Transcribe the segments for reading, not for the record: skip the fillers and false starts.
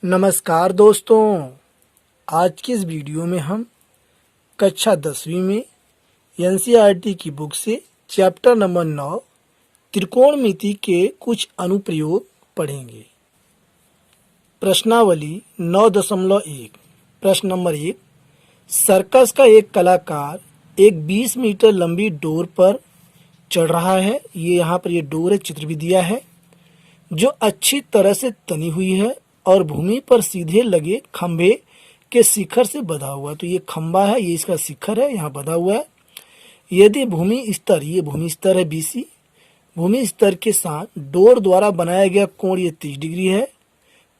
नमस्कार दोस्तों, आज की इस वीडियो में हम कक्षा 10वीं में एनसीईआरटी की बुक से चैप्टर नंबर 9 त्रिकोणमिति के कुछ अनुप्रयोग पढ़ेंगे। प्रश्नावली 9.1। प्रश्न नंबर 1। सर्कस का एक कलाकार एक 20 मीटर लंबी डोर पर चढ़ रहा है। ये यहाँ पर ये डोर है, चित्र भी दिया है, जो अच्छी तरह से तनी हुई है और भूमि पर सीधे लगे खंभे के शिखर से बंधा हुआ है। तो ये खंभा है, ये इसका शिखर है, यहाँ बंधा हुआ है। यदि भूमि स्तर, ये भूमि स्तर है BC, भूमि स्तर के साथ डोर द्वारा बनाया गया कोण ये 30 डिग्री है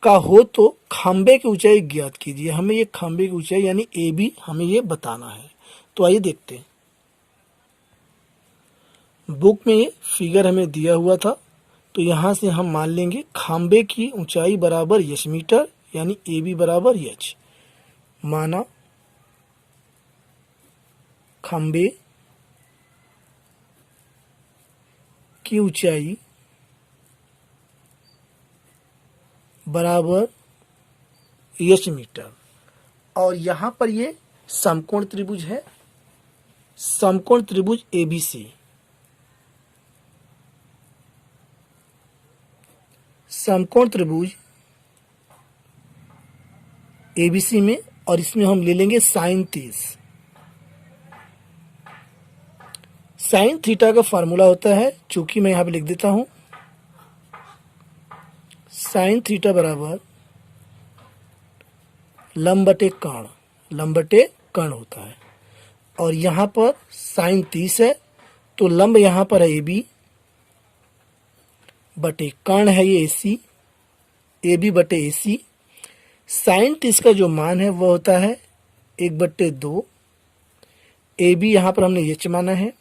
का हो तो खंभे की ऊंचाई ज्ञात कीजिए। हमें ये खंभे की ऊंचाई यानी AB हमें ये बताना है। तो आइए देखते हैं। बुक में ये फिगर हमें दिया हुआ था, तो यहाँ से हम मान लेंगे खंभे की ऊंचाई बराबर h मीटर, यानी AB बराबर h। माना खंभे की ऊंचाई बराबर h मीटर, और यहाँ पर ये समकोण त्रिभुज है, समकोण त्रिभुज ABC। समकोण त्रिभुज ABC में, और इसमें हम ले लेंगे साइन 30। साइन थीटा का फार्मूला होता है, चूंकि मैं यहाँ पे लिख देता हूं, साइन थीटा बराबर लंब बटे कर्ण, लंब बटे कर्ण होता है। और यहाँ पर साइन 30 है, तो लंब यहाँ पर है AB बटे कर्ण है ये AC, AB बटे AC। साइन 30 का जो मान है वह होता है 1/2। AB यहाँ पर हमने h माना है,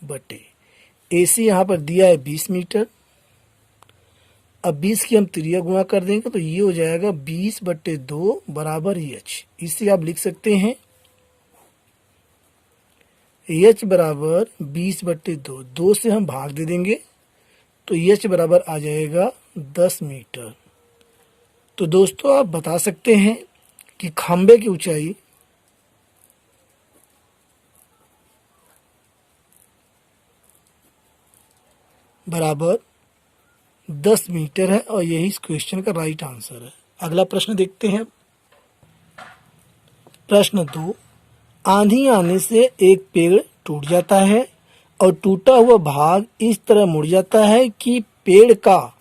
बटे AC यहाँ पर दिया है 20 मीटर। अब 20 की हम त्रिज्या गुणा कर देंगे तो ये हो जाएगा 20/2 बराबर h। इसे आप लिख सकते हैं h बराबर 20/2, 2 से हम भाग दे देंगे तो h बराबर आ जाएगा 10 मीटर। तो दोस्तों आप बता सकते हैं कि खंभे की ऊंचाई बराबर 10 मीटर है, और यही इस क्वेश्चन का राइट आंसर है। अगला प्रश्न देखते हैं। प्रश्न 2। आंधी आने से एक पेड़ टूट जाता है और टूटा हुआ भाग इस तरह मुड़ जाता है कि पेड़ का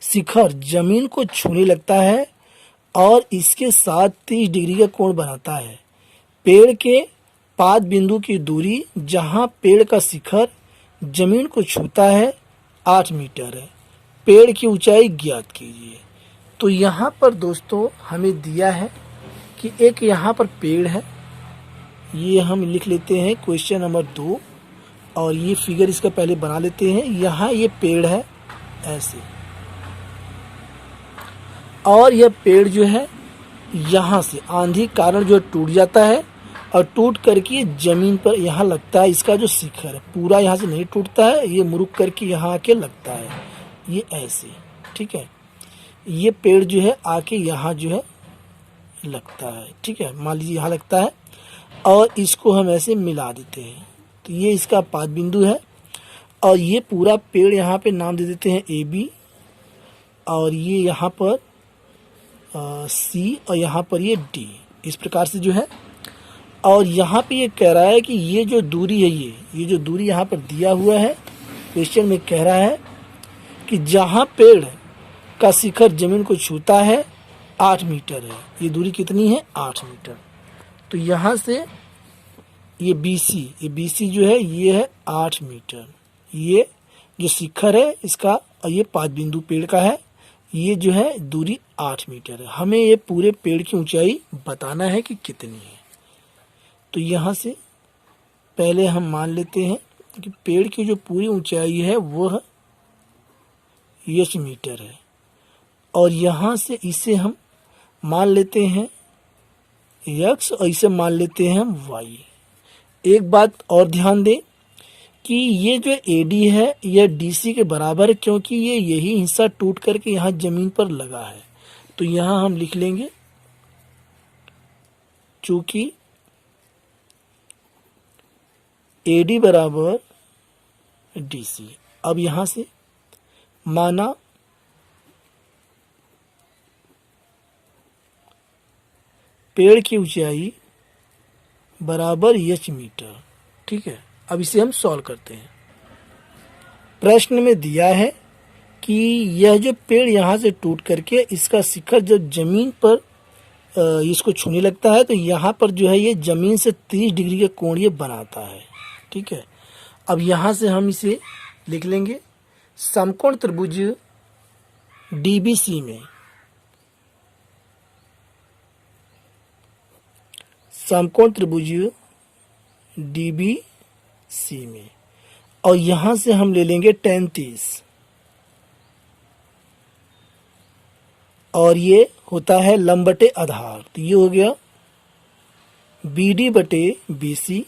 शिखर जमीन को छूने लगता है और इसके साथ 30 डिग्री का कोण बनाता है। पेड़ के पाद बिंदु की दूरी जहां पेड़ का शिखर जमीन को छूता है 8 मीटर है। पेड़ की ऊंचाई ज्ञात कीजिए। तो यहाँ पर दोस्तों हमें दिया है कि एक यहाँ पर पेड़ है, ये हम लिख लेते हैं क्वेश्चन नंबर 2, और ये फिगर इसका पहले बना लेते हैं। यहाँ ये पेड़ है ऐसे, और यह पेड़ जो है यहाँ से आंधी कारण जो टूट जाता है और टूट करके जमीन पर यहाँ लगता है। इसका जो शिखर है पूरा यहाँ से नहीं टूटता है, ये मुरुक करके यहाँ आके लगता है, ये ऐसे, ठीक है। ये पेड़ जो है आके यहाँ जो है लगता है, ठीक है, मान लीजिए यहाँ लगता है, और इसको हम ऐसे मिला देते हैं। तो ये इसका पाद बिंदु है, और ये पूरा पेड़ यहाँ पे नाम दे देते हैं AB, और ये यहाँ पर C, और यहाँ पर ये D, इस प्रकार से जो है। और यहाँ पे ये कह रहा है कि ये जो दूरी है, ये जो दूरी यहाँ पर दिया हुआ है क्वेश्चन में, कह रहा है कि जहाँ पेड़ का शिखर जमीन को छूता है 8 मीटर है। ये दूरी कितनी है? 8 मीटर। तो यहाँ से ये BC जो है ये है 8 मीटर। ये जो शिखर है इसका, और ये पाद बिंदु पेड़ का है, ये जो है दूरी 8 मीटर है। हमें ये पूरे पेड़ की ऊंचाई बताना है कि कितनी है। तो यहाँ से पहले हम मान लेते हैं कि पेड़ की जो पूरी ऊंचाई है वह h मीटर है, और यहाँ से इसे हम मान लेते हैं x, और इसे मान लेते हैं हम y। एक बात और ध्यान दें कि ये जो AD है यह DC के बराबर है, क्योंकि ये यही हिस्सा टूट करके यहाँ जमीन पर लगा है। तो यहाँ हम लिख लेंगे चूंकि AD बराबर DC। अब यहां से माना पेड़ की ऊंचाई बराबर h मीटर। ठीक है, अब इसे हम सॉल्व करते हैं। प्रश्न में दिया है कि यह जो पेड़ यहाँ से टूट करके इसका शिखर जब जमीन पर इसको छूने लगता है तो यहाँ पर जो है ये जमीन से 30 डिग्री का कोण ये बनाता है। ठीक है, अब यहाँ से हम इसे लिख लेंगे समकोण त्रिभुज DBC में, समकोण त्रिभुज DBC में, और यहाँ से हम ले लेंगे tan 30, और ये होता है लंब बटे आधार, तो ये हो गया BD बटे BC।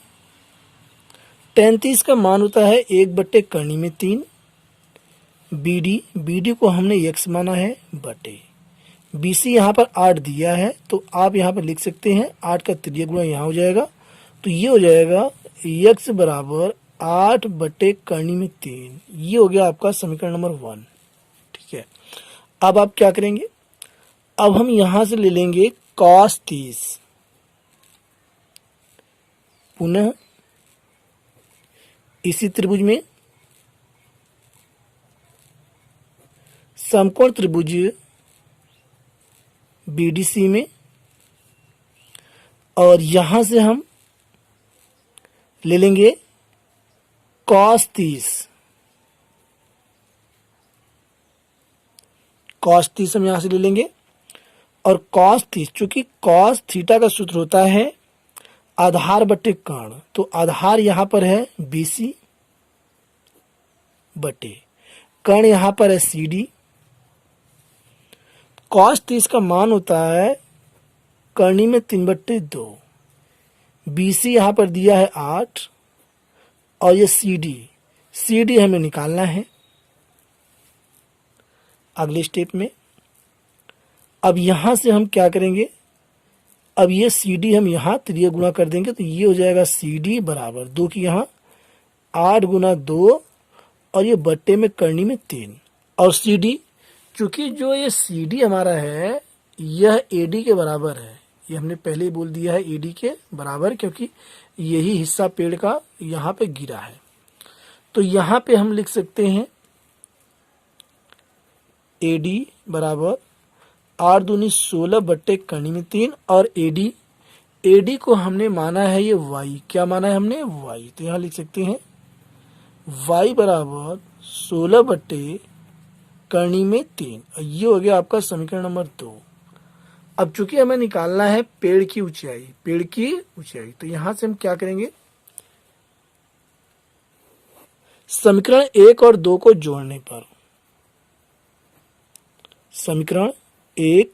tan 30 का मान होता है 1 बटे करनी में 3, BD को हमने x माना है बटे BC यहाँ पर 8 दिया है, तो आप यहाँ पर लिख सकते हैं 8 का त्रिज्या गुणा यहाँ हो जाएगा, तो ये हो जाएगा x बराबर 8 बटे करनी में 3। ये हो गया आपका समीकरण नंबर 1। ठीक है, अब आप क्या करेंगे, अब हम यहाँ से ले लेंगे cos 30, पुनः इसी त्रिभुज में समकोण त्रिभुज BDC में, और यहां से हम ले लेंगे cos 30, हम यहां से ले लेंगे, और cos 30 चूंकि cos थीटा का सूत्र होता है आधार बटे कर्ण, तो आधार यहां पर है BC बटे कर्ण यहां पर है CD। cos 30 का मान होता है करनी में 3/2, BC यहां पर दिया है 8, और ये CD हमें निकालना है अगले स्टेप में। अब यहां से हम क्या करेंगे, अब ये CD हम यहाँ त्रिज्या गुणा कर देंगे, तो ये हो जाएगा CD बराबर 2 की यहाँ 8 गुना 2, और ये बट्टे में करनी में 3, और CD चूंकि जो ये CD हमारा है यह AD के बराबर है, ये हमने पहले ही बोल दिया है AD के बराबर, क्योंकि यही हिस्सा पेड़ का यहाँ पे गिरा है। तो यहाँ पे हम लिख सकते हैं AD बराबर 8 दूनी 16 बट्टे करनी में 3, और AD को हमने माना है ये y, क्या माना है हमने y, तो यहाँ लिख सकते हैं y बराबर 16 बट्टे करनी में 3, और ये हो गया आपका समीकरण नंबर 2। अब चूंकि हमें निकालना है पेड़ की ऊंचाई, तो यहां से हम क्या करेंगे, समीकरण 1 और 2 को जोड़ने पर, समीकरण 1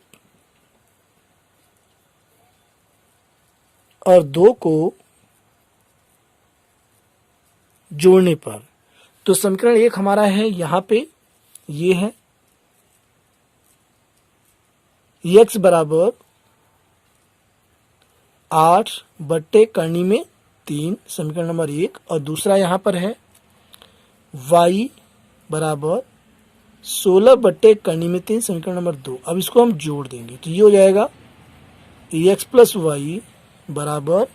और 2 को जोड़ने पर, तो समीकरण 1 हमारा है यहाँ पे, ये है x बराबर 8 बट्टे करनी में 3, समीकरण नंबर 1, और दूसरा यहाँ पर है y बराबर 16 बट्टे करनी में 3, समीकरण नंबर 2। अब इसको हम जोड़ देंगे, तो ये हो जाएगा x प्लस वाई बराबर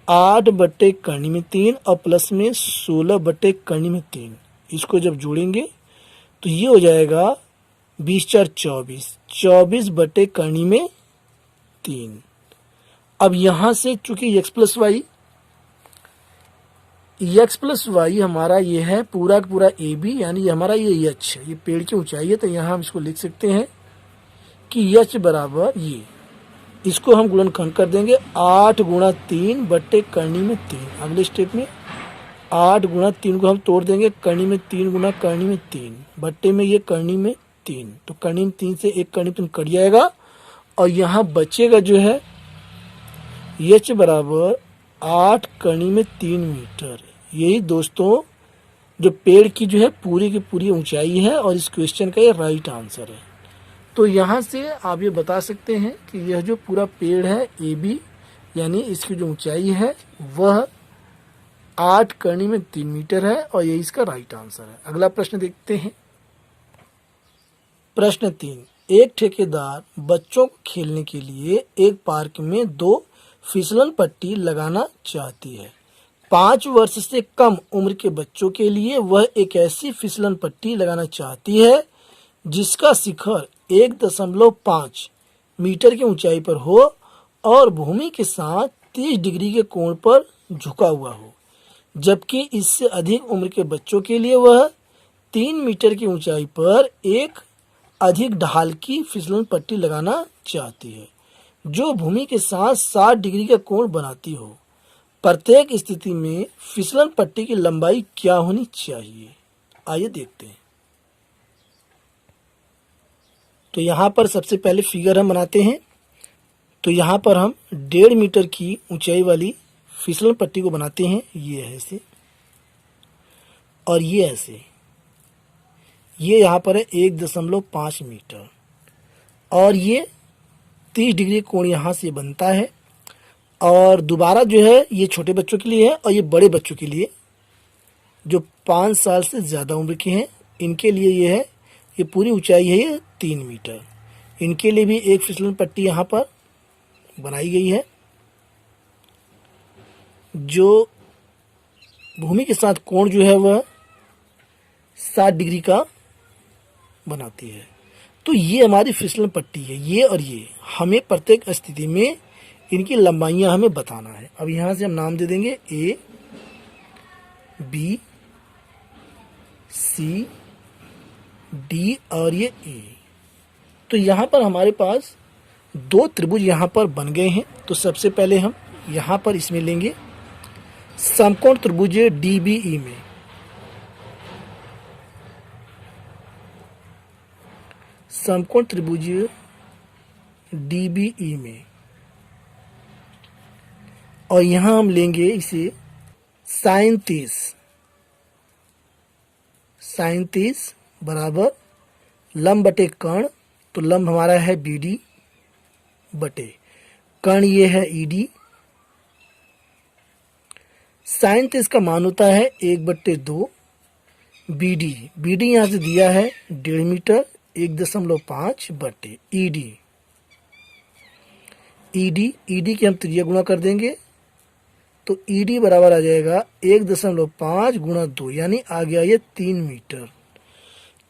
8 बट्टे करनी में 3 और प्लस में 16 बट्टे करनी में 3। इसको जब जोड़ेंगे तो ये हो जाएगा 20 4 24, 24 बट्टे करनी में 3। अब यहाँ से चूंकि x प्लस वाई हमारा ये है पूरा का पूरा ए बी, यानी हमारा ये एच है, ये पेड़ की ऊंचाई है, तो यहाँ हम इसको लिख सकते हैं कि एच बराबर ये, इसको हम गुणनखंड कर देंगे 8 गुणा 3 बट्टे करनी में 3। अगले स्टेप में 8 गुणा 3 को हम तोड़ देंगे, करनी में 3 गुणा करनी में 3 बट्टे में ये करनी में 3, तो करनी में 3 से एक करनी में 3 कट जाएगा और यहाँ बचेगा जो है एच बराबर 8 करनी में 3 मीटर। यही दोस्तों जो पेड़ की जो है पूरी की पूरी ऊंचाई है और इस क्वेश्चन का ये राइट आंसर है। तो यहाँ से आप ये बता सकते हैं कि यह जो पूरा पेड़ है ए बी, यानी इसकी जो ऊंचाई है वह 8 करनी में 3 मीटर है और ये इसका राइट आंसर है। अगला प्रश्न देखते हैं। प्रश्न 3, एक ठेकेदार बच्चों को खेलने के लिए एक पार्क में 2 फिसलन पट्टी लगाना चाहती है। 5 वर्ष से कम उम्र के बच्चों के लिए वह एक ऐसी फिसलन पट्टी लगाना चाहती है जिसका शिखर 1.5 मीटर की ऊंचाई पर हो और भूमि के साथ 30 डिग्री के कोण पर झुका हुआ हो, जबकि इससे अधिक उम्र के बच्चों के लिए वह 3 मीटर की ऊंचाई पर एक अधिक ढाल की फिसलन पट्टी लगाना चाहती है जो भूमि के साथ 60 डिग्री का कोण बनाती हो। प्रत्येक स्थिति में फिसलन पट्टी की लंबाई क्या होनी चाहिए? आइए देखते हैं। तो यहाँ पर सबसे पहले फिगर हम बनाते हैं। तो यहाँ पर हम 1.5 मीटर की ऊंचाई वाली फिसलन पट्टी को बनाते हैं। ये है ऐसे और ये ऐसे। ये यहाँ पर है 1.5 मीटर और ये 30 डिग्री कोण यहाँ से बनता है। और दोबारा जो है ये छोटे बच्चों के लिए है और ये बड़े बच्चों के लिए जो 5 साल से ज़्यादा उम्र के हैं, इनके लिए ये है, ये पूरी ऊंचाई है ये 3 मीटर। इनके लिए भी एक फिसलन पट्टी यहाँ पर बनाई गई है जो भूमि के साथ कोण जो है वह 60 डिग्री का बनाती है। तो ये हमारी फिसलन पट्टी है, ये और ये। हमें प्रत्येक स्थिति में इनकी लंबाइयां हमें बताना है। अब यहाँ से हम नाम दे देंगे ए, बी, सी, डी और ये ए। तो यहाँ पर हमारे पास 2 त्रिभुज यहाँ पर बन गए हैं। तो सबसे पहले हम यहाँ पर इसमें लेंगे समकोण त्रिभुज डीबीई में। समकोण त्रिभुज डीबीई में और यहाँ हम लेंगे इसे sin 30 बराबर लंब बटे कर्ण। तो लंब हमारा है BD बटे कर्ण ये है ED। sin 30 का मान होता है 1/2 BD यहाँ से दिया है 1.5 मीटर 1.5 बटे ED की हम त्रिज्या गुणा कर देंगे तो ED बराबर आ जाएगा 1.5 गुणा 2 यानी आ गया ये 3 मीटर।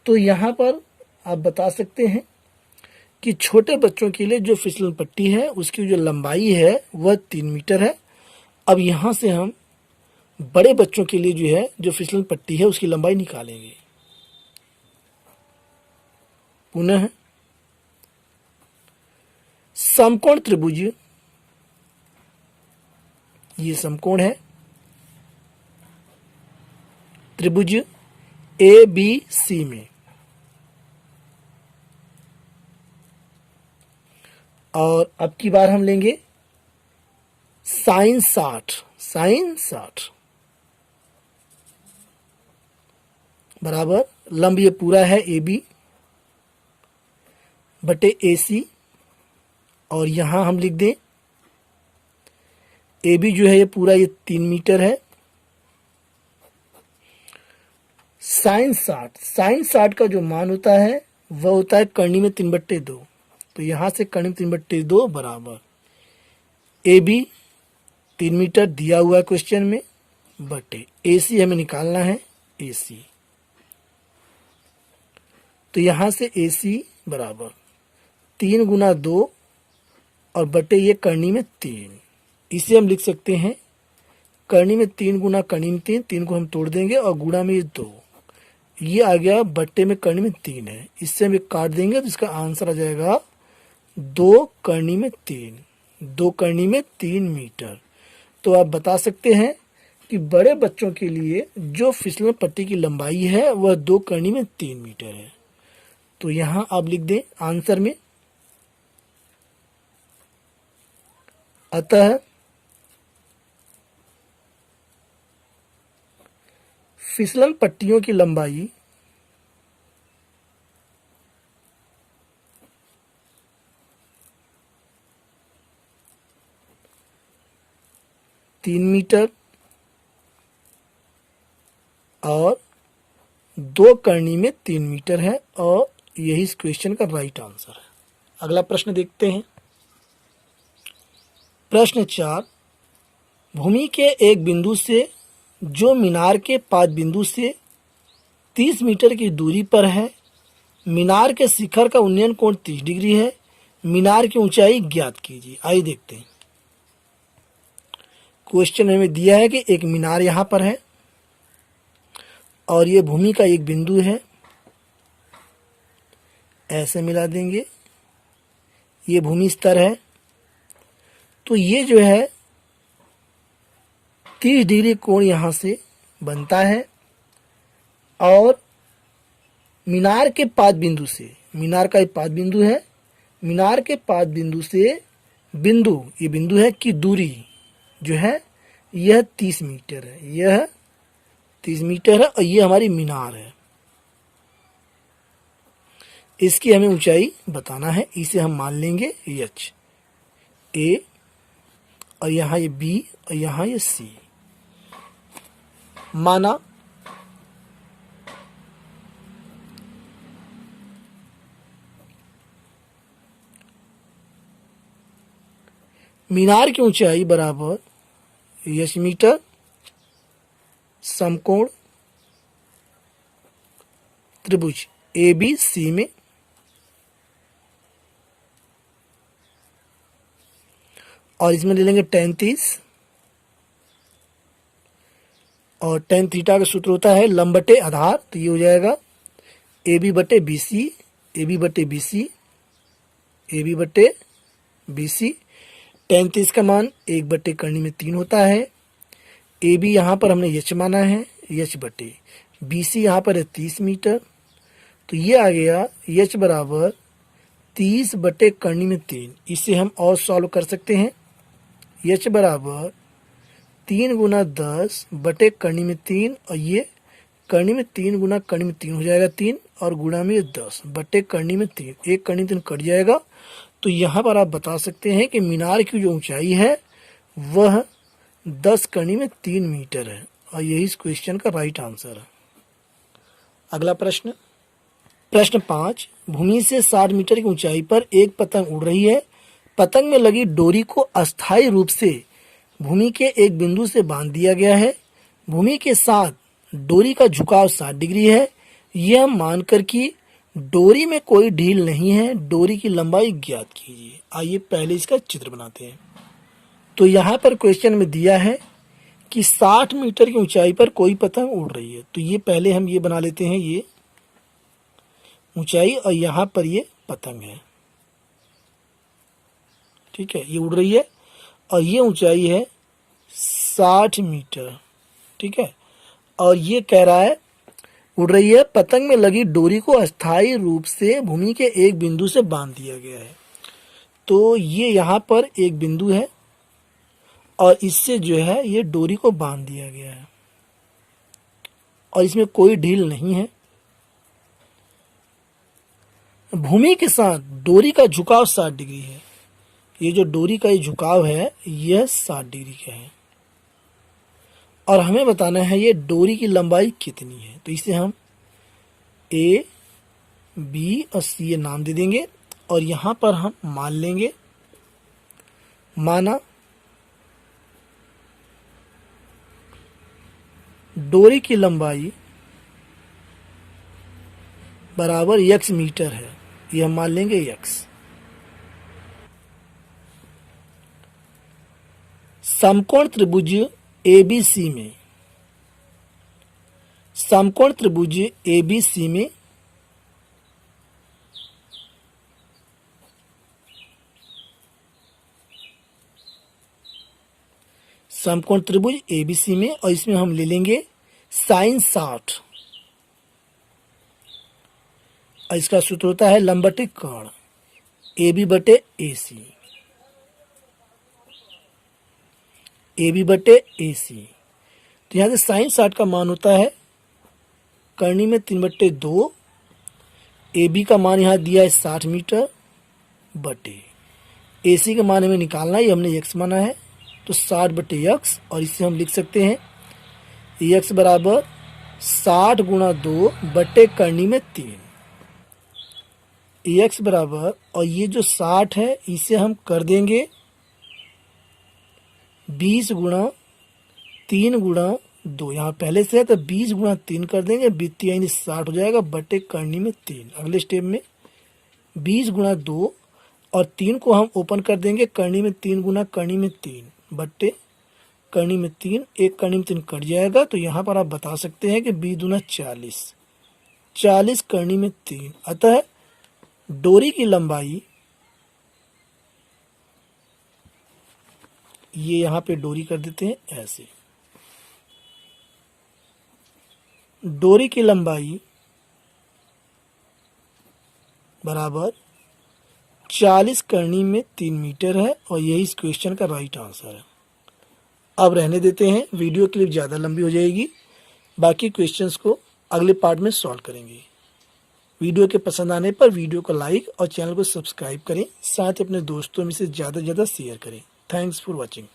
तो यहाँ पर आप बता सकते हैं कि छोटे बच्चों के लिए जो फिसलन पट्टी है उसकी जो लंबाई है वह 3 मीटर है। अब यहाँ से हम बड़े बच्चों के लिए जो है जो फिसलन पट्टी है उसकी लंबाई निकालेंगे। पुनः समकोण त्रिभुज, ये समकोण है त्रिभुज ABC में और अब की बार हम लेंगे sin 60 बराबर लंब ये पूरा है AB बटे AC और यहाँ हम लिख दें AB जो है ये पूरा ये 3 मीटर है। sin 60 का जो मान होता है वह होता है कर्णी में 3/2। तो यहाँ से कर्णी में 3/2 बराबर AB 3 मीटर दिया हुआ है क्वेश्चन में बटे AC हमें निकालना है AC। तो यहाँ से AC बराबर 3 गुना 2 और बटे ये कर्णी में 3। इसे हम लिख सकते हैं कर्णी में 3 गुना कर्णी में 3 को हम तोड़ देंगे और गुणा में ये 2, ये आ गया बट्टे में कर्णी में 3 है। इससे हम एक काट देंगे तो इसका आंसर आ जाएगा 2 कर्णी में 3 मीटर। तो आप बता सकते हैं कि बड़े बच्चों के लिए जो फिसलन पट्टी की लंबाई है वह 2 कर्णी में 3 मीटर है। तो यहाँ आप लिख दें आंसर में, अतः फिसलन पट्टियों की लंबाई 3 मीटर और 2 करनी में 3 मीटर है और यही इस क्वेश्चन का राइट आंसर है। अगला प्रश्न देखते हैं। प्रश्न 4, भूमि के एक बिंदु से जो मीनार के 5 बिंदु से 30 मीटर की दूरी पर है, मीनार के शिखर का उन्नयन कोण 30 डिग्री है, मीनार की ऊंचाई ज्ञात कीजिए। आइए देखते हैं। क्वेश्चन हमें दिया है कि एक मीनार यहां पर है और ये भूमि का एक बिंदु है, ऐसे मिला देंगे, ये भूमि स्तर है। तो ये जो है 30 डिग्री कोण यहां से बनता है और मीनार के 5 बिंदु से, मीनार का एक 5 बिंदु है, मीनार के 5 बिंदु से बिंदु, ये बिंदु है की दूरी जो है यह 30 मीटर है, यह 30 मीटर है और ये हमारी मीनार है। इसकी हमें ऊंचाई बताना है, इसे हम मान लेंगे h, a और यहाँ ये b और यहाँ ये c। माना मीनार की ऊंचाई बराबर h मीटर, समकोण त्रिभुज ABC में और इसमें ले लेंगे tan 30 और tan थीटा का सूत्र होता है लंब बटे आधार, तो ये हो जाएगा AB बटे BC, AB बटे BC, AB बटे BC। tan 30 का मान 1 बटे करनी में 3 होता है। AB यहाँ पर हमने h माना है, h बटे BC यहाँ पर है 30 मीटर, तो ये आ गया h बराबर 30 बटे करनी में 3। इसे हम और सॉल्व कर सकते हैं। h बराबर 3 गुना 10 बटे करनी में 3 और ये करनी में 3 गुना करनी में 3 हो जाएगा 3 और गुणा में 10 बटे करनी में 3, एक करनी 3 कट जाएगा। तो यहाँ पर आप बता सकते हैं कि मीनार की जो ऊंचाई है वह 10 करनी में 3 मीटर है और यही इस क्वेश्चन का राइट आंसर है। अगला प्रश्न, प्रश्न 5, भूमि से 60 मीटर की ऊंचाई पर एक पतंग उड़ रही है। पतंग में लगी डोरी को अस्थायी रूप से भूमि के एक बिंदु से बांध दिया गया है। भूमि के साथ डोरी का झुकाव 60 डिग्री है। यह मानकर कि डोरी में कोई ढील नहीं है, डोरी की लंबाई ज्ञात कीजिए। आइए पहले इसका चित्र बनाते हैं। तो यहाँ पर क्वेश्चन में दिया है कि 60 मीटर की ऊंचाई पर कोई पतंग उड़ रही है। तो ये पहले हम ये बना लेते हैं, ये ऊंचाई और यहाँ पर ये पतंग है, ठीक है, ये उड़ रही है और ये ऊंचाई है 60 मीटर, ठीक है। और ये कह रहा है उड़ रही है, पतंग में लगी डोरी को अस्थायी रूप से भूमि के एक बिंदु से बांध दिया गया है। तो ये यहाँ पर एक बिंदु है और इससे जो है ये डोरी को बांध दिया गया है और इसमें कोई ढील नहीं है। भूमि के साथ डोरी का झुकाव 60 डिग्री है। ये जो डोरी का ये झुकाव है यह 60 डिग्री का है और हमें बताना है ये डोरी की लंबाई कितनी है। तो इसे हम A, B और C ये नाम दे देंगे और यहाँ पर हम मान लेंगे, माना डोरी की लंबाई बराबर x मीटर है, ये हम मान लेंगे x। समकोण त्रिभुज ABC में, समकोण त्रिभुज ABC में समकोण त्रिभुज ABC में और इसमें हम ले लेंगे sin 60 और इसका सूत्र होता है लंब बटे कोण AB बटे AC, AB बटे AC। तो यहाँ से sin 60 का मान होता है करनी में 3/2, AB का मान यहाँ दिया है 60 मीटर बटे AC का मान हमें निकालना है, ये हमने x माना है तो 60/x, और इसे हम लिख सकते हैं x बराबर 60 गुणा 2 बटे करनी में 3। x बराबर, और ये जो 60 है इसे हम कर देंगे 20 गुणा 3 गुणा 2, यहाँ पहले से है तो 20 गुणा 3 कर देंगे, 20 यानी 60 हो जाएगा बटे करनी में 3। अगले स्टेप में 20 गुणा 2 और 3 को हम ओपन कर देंगे, करनी में 3 गुना करनी में 3 बटे करनी में 3, एक करनी में 3 कट जाएगा। तो यहाँ पर आप बता सकते हैं कि 20 दूना 40, 40 करनी में 3। अतः डोरी की लंबाई, ये यहाँ पे डोरी कर देते हैं ऐसे, डोरी की लंबाई बराबर 40 करनी में 3 मीटर है, और यही इस क्वेश्चन का राइट आंसर है। अब रहने देते हैं, वीडियो क्लिप ज़्यादा लंबी हो जाएगी, बाकी क्वेश्चंस को अगले पार्ट में सॉल्व करेंगे। वीडियो के पसंद आने पर वीडियो को लाइक और चैनल को सब्सक्राइब करें, साथ ही अपने दोस्तों में से ज़्यादा से ज़्यादा शेयर करें। Thanks for watching.